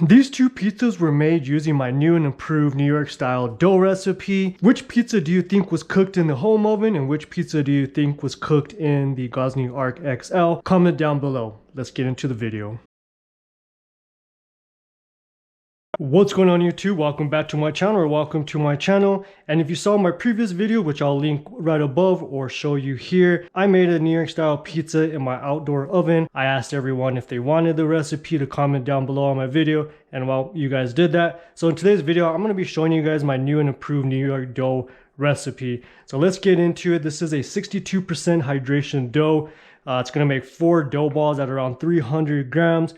These two pizzas were made using my new and improved New York style dough recipe. Which pizza do you think was cooked in the home oven and which pizza do you think was cooked in the Gozney Arc XL? Comment down below. Let's get into the video. What's going on YouTube? Welcome back to my channel, or welcome to my channel. And if you saw my previous video, which I'll link right above or show you here, I made a New York style pizza in my outdoor oven. I asked everyone if they wanted the recipe to comment down below on my video, and well, you guys did that. So in today's video, I'm going to be showing you guys my new and improved New York dough recipe. So let's get into it. This is a 62% hydration dough. It's going to make 4 dough balls at around 300 grams.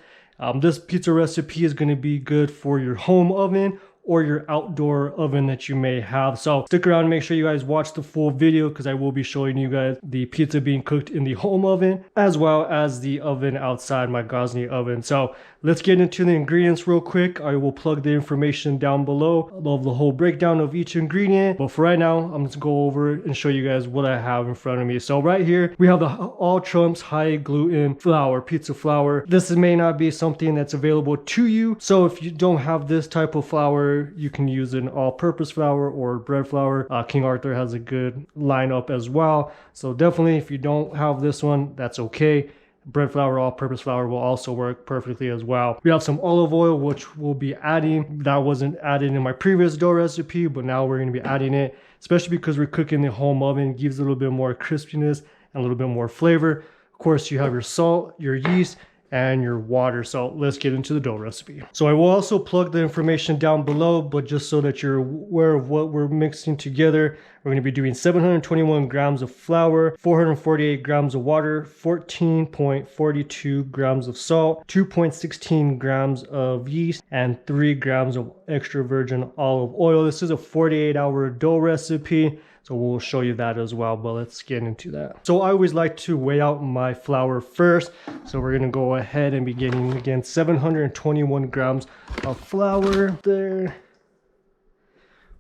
This pizza recipe is going to be good for your home oven or your outdoor oven that you may have. So stick around and make sure you guys watch the full video because I will be showing you guys the pizza being cooked in the home oven as well as the oven outside my Gozney oven. So let's get into the ingredients real quick. I will plug the information down below of the whole breakdown of each ingredient. But for right now, I'm just going to go over and show you guys what I have in front of me. So right here, we have the All Trump's high gluten flour, pizza flour. This may not be something that's available to you. So if you don't have this type of flour, you can use an all-purpose flour or bread flour. King Arthur has a good lineup as well. So definitely, if you don't have this one, that's okay. Bread flour, all-purpose flour will also work perfectly as well. We have some olive oil, which we'll be adding. That wasn't added in my previous dough recipe, but now we're going to be adding it, especially because we're cooking in the home oven. It gives a little bit more crispiness and a little bit more flavor. Of course, you have your salt, your yeast, and your water. So let's get into the dough recipe. So I will also plug the information down below, but just so that you're aware of what we're mixing together, we're going to be doing 721 grams of flour, 448 grams of water, 14.42 grams of salt, 2.16 grams of yeast, and 3 grams of extra virgin olive oil. This is a 48-hour dough recipe, so we'll show you that as well, but let's get into that. So I always like to weigh out my flour first. So we're gonna go ahead and be getting, again, 721 grams of flour there.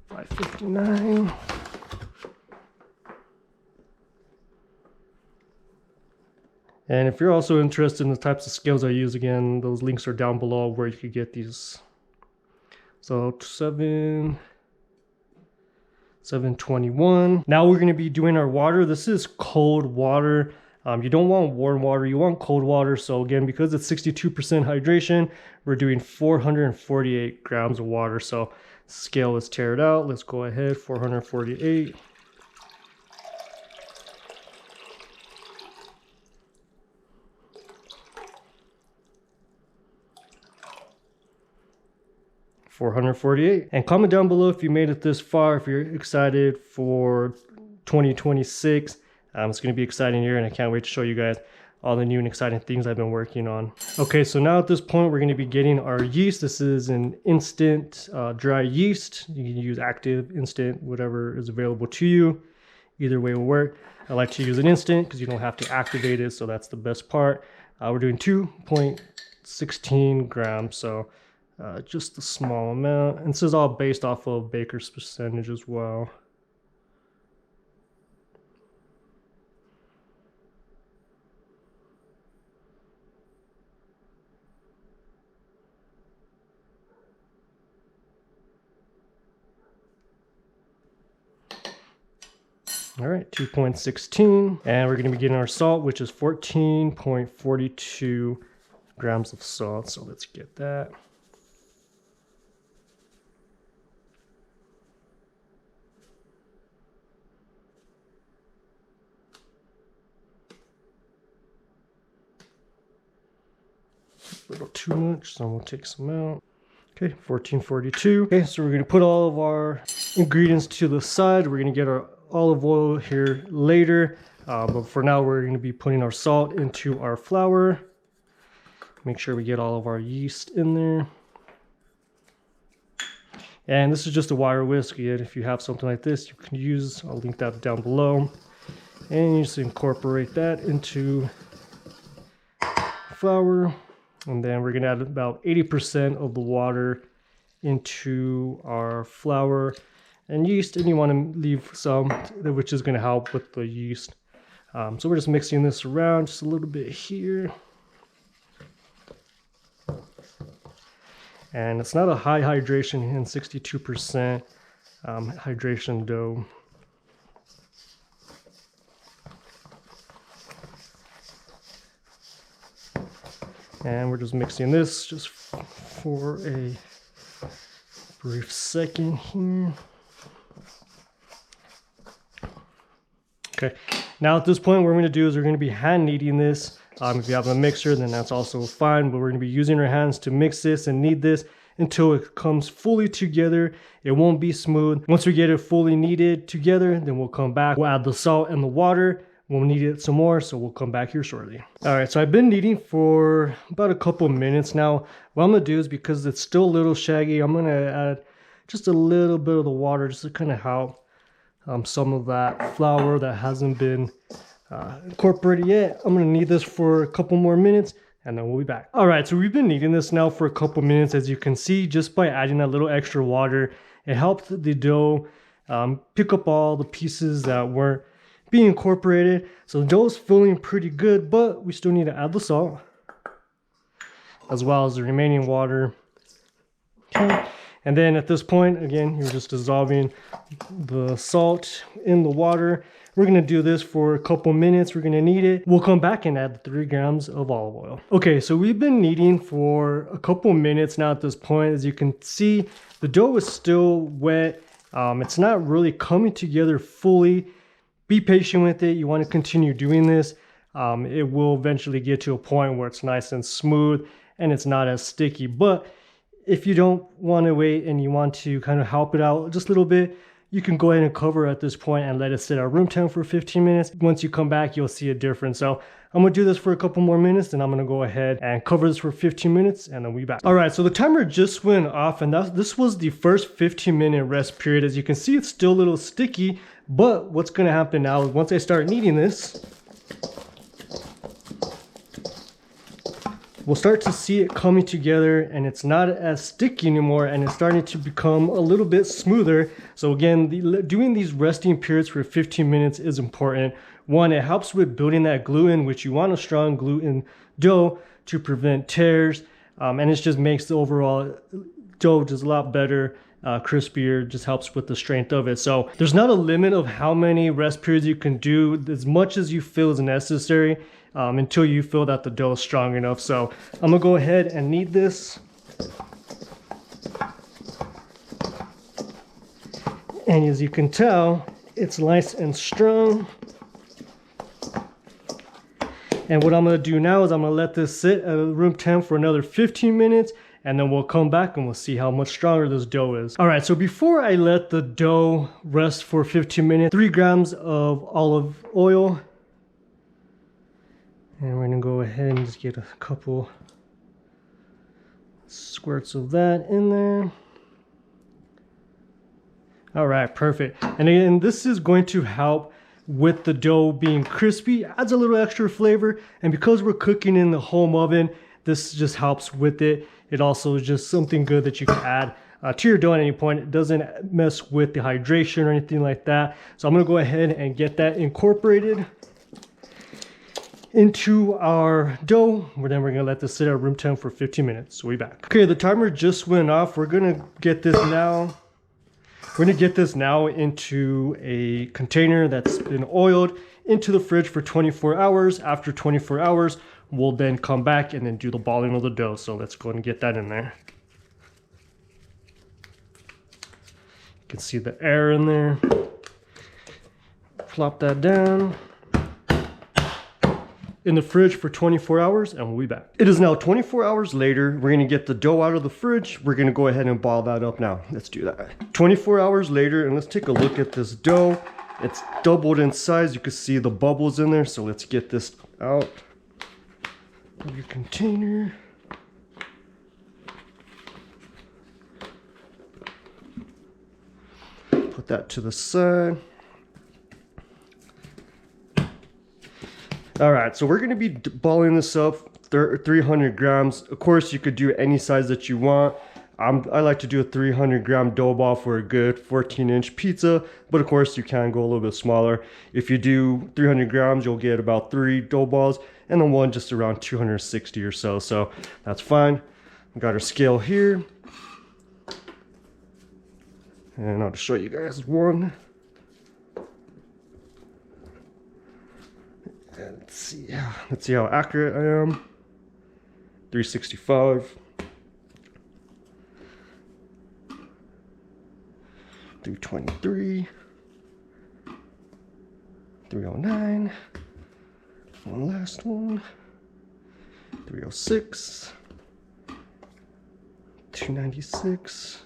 559. And if you're also interested in the types of scales I use, again, those links are down below where you could get these. So 721. Now we're going to be doing our water. This is cold water. You don't want warm water, you want cold water. So again, because it's 62% hydration, we're doing 448 grams of water. So scale, let's tear it out. Let's go ahead, 448. $448. And comment down below if you made it this far, if you're excited for 2026. It's going to be an exciting year, and I can't wait to show you guys all the new and exciting things I've been working on. Okay, so now at this point, we're going to be getting our yeast. This is an instant dry yeast. You can use active, instant, whatever is available to you. Either way will work. I like to use an instant because you don't have to activate it, so that's the best part. We're doing 2.16 grams, so just a small amount. And this is all based off of baker's percentage as well. All right, 2.16. And we're going to be getting our salt, which is 14.42 grams of salt. So let's get that. A little too much, so we'll take some out. Okay, 1442. Okay, so we're going to put all of our ingredients to the side. We're going to get our olive oil here later, but for now we're going to be putting our salt into our flour. Make sure we get all of our yeast in there. And this is just a wire whisk. Yet if you have something like this, you can use, I'll link that down below. And you just incorporate that into flour. And then we're going to add about 80% of the water into our flour and yeast, and you want to leave some, which is going to help with the yeast. So we're just mixing this around just a little bit here. And it's not a high hydration and 62% hydration dough. And we're just mixing this just for a brief second here. Okay, now at this point what we're going to do is we're going to be hand kneading this. If you have a mixer, then that's also fine, but we're going to be using our hands to mix this and knead this until it comes fully together. It won't be smooth. Once we get it fully kneaded together, then we'll come back. We'll add the salt and the water. We'll knead it some more, so we'll come back here shortly. All right, so I've been kneading for about a couple minutes now. What I'm gonna do is, because it's still a little shaggy, I'm gonna add just a little bit of the water just to kind of help some of that flour that hasn't been incorporated yet. I'm gonna knead this for a couple more minutes and then we'll be back. All right, so we've been kneading this now for a couple minutes. As you can see, just by adding that little extra water, it helped the dough pick up all the pieces that weren't being incorporated. So the dough is feeling pretty good, but we still need to add the salt as well as the remaining water. Okay. And then at this point, again, you're just dissolving the salt in the water. We're gonna do this for a couple minutes. We're gonna knead it. We'll come back and add 3 grams of olive oil. Okay, so we've been kneading for a couple minutes now at this point. As you can see, the dough is still wet. It's not really coming together fully. Be patient with it. You want to continue doing this. It will eventually get to a point where it's nice and smooth and it's not as sticky. But if you don't want to wait and you want to kind of help it out just a little bit, you can go ahead and cover at this point and let it sit at room temp for 15 minutes. Once you come back, you'll see a difference. So I'm gonna do this for a couple more minutes, and I'm gonna go ahead and cover this for 15 minutes, and then we'll be back. All right, so the timer just went off, and this was the first 15-minute rest period. As you can see, it's still a little sticky, but what's gonna happen now is once I start kneading this, we'll start to see it coming together, and it's not as sticky anymore, and it's starting to become a little bit smoother. So again, doing these resting periods for 15 minutes is important. One, it helps with building that gluten, which you want a strong gluten dough to prevent tears, and it just makes the overall dough just a lot better, crispier, just helps with the strength of it. So there's not a limit of how many rest periods you can do, as much as you feel is necessary, until you feel that the dough is strong enough. So I'm gonna go ahead and knead this. And as you can tell, it's nice and strong. And what I'm gonna do now is I'm gonna let this sit at room temp for another 15 minutes, and then we'll come back and we'll see how much stronger this dough is. All right, so before I let the dough rest for 15 minutes, 3 grams of olive oil. And we're gonna go ahead and just get a couple squirts of that in there. All right, perfect. And again, this is going to help with the dough being crispy, adds a little extra flavor. And because we're cooking in the home oven, this just helps with it. It also is just something good that you can add to your dough at any point. It doesn't mess with the hydration or anything like that. So I'm gonna go ahead and get that incorporated into our dough. Then we're gonna let this sit at room temp for 15 minutes. So we'll be back. Okay, the timer just went off. We're gonna get this now. We're gonna get this now into a container that's been oiled into the fridge for 24 hours. After 24 hours, we'll then come back and then do the balling of the dough. So let's go and get that in there. You can see the air in there. Flop that down in the fridge for 24 hours and we'll be back. It is now 24 hours later. We're gonna get the dough out of the fridge. We're gonna go ahead and ball that up now. Let's do that. 24 hours later, and let's take a look at this dough. It's doubled in size. You can see the bubbles in there. So let's get this out of your container. Put that to the side. All right, so we're gonna be balling this up 300 grams. Of course, you could do any size that you want. I like to do a 300 gram dough ball for a good 14-inch pizza, but of course you can go a little bit smaller. If you do 300 grams, you'll get about 3 dough balls, and then one just around 260 or so, so that's fine. We got our scale here. And I'll just show you guys one. And let's see how accurate I am. 365. 323. 309. One last one. 306. 296.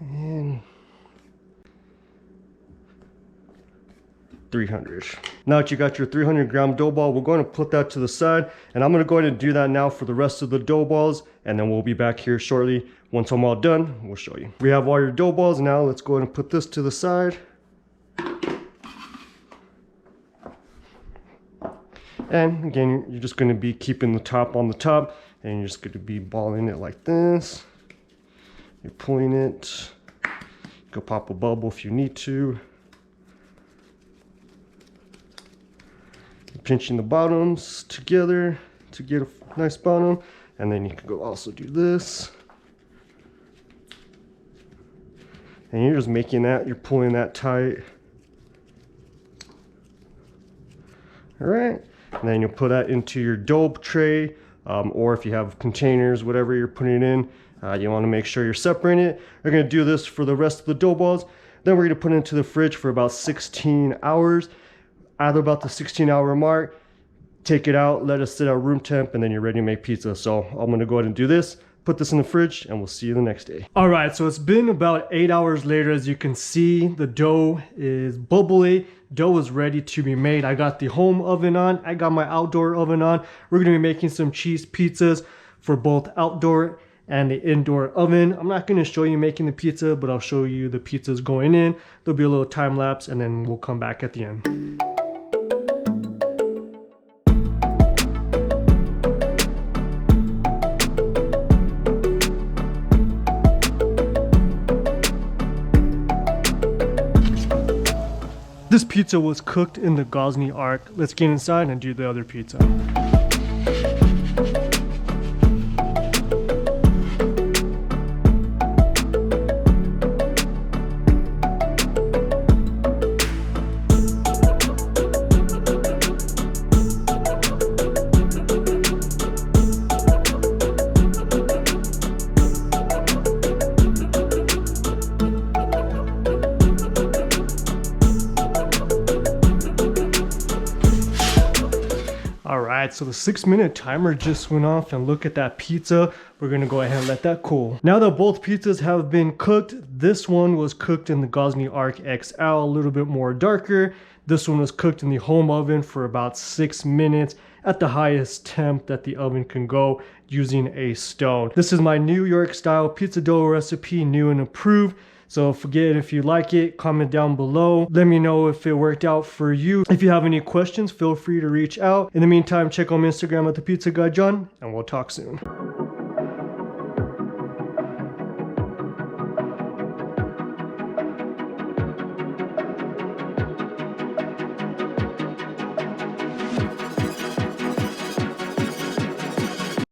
And 300. Now that you got your 300-gram dough ball, we're going to put that to the side, and I'm going to go ahead and do that now for the rest of the dough balls, and then we'll be back here shortly. Once I'm all done, we'll show you. We have all your dough balls. Now let's go ahead and put this to the side. And again, you're just going to be keeping the top on the top, and you're just going to be balling it like this. You're pulling it. You can pop a bubble if you need to. You're pinching the bottoms together to get a nice bottom, and then you can go also do this. And you're just making that, you're pulling that tight. All right, and then you'll put that into your dough tray, or if you have containers, whatever you're putting it in, you want to make sure you're separating it. We're going to do this for the rest of the dough balls. Then we're going to put it into the fridge for about 16 hours. Either about the 16-hour mark, take it out, let it sit at room temp, and then you're ready to make pizza. So I'm going to go ahead and do this, put this in the fridge, and we'll see you the next day. All right, so it's been about 8 hours later. As you can see, the dough is bubbly. Dough is ready to be made. I got the home oven on. I got my outdoor oven on. We're going to be making some cheese pizzas for both outdoor and the indoor oven. I'm not going to show you making the pizza, but I'll show you the pizzas going in. There'll be a little time lapse, and then we'll come back at the end. This pizza was cooked in the Gozney Arc. Let's get inside and do the other pizza. Alright, so the 6-minute timer just went off, and look at that pizza. We're going to go ahead and let that cool. Now that both pizzas have been cooked, this one was cooked in the Gozney Arc XL, a little bit more darker. This one was cooked in the home oven for about 6 minutes at the highest temp that the oven can go using a stone. This is my New York style pizza dough recipe, new and approved. So forget if you like it, comment down below. Let me know if it worked out for you. If you have any questions, feel free to reach out. In the meantime, check out my Instagram at The Pizza Guy John, and we'll talk soon.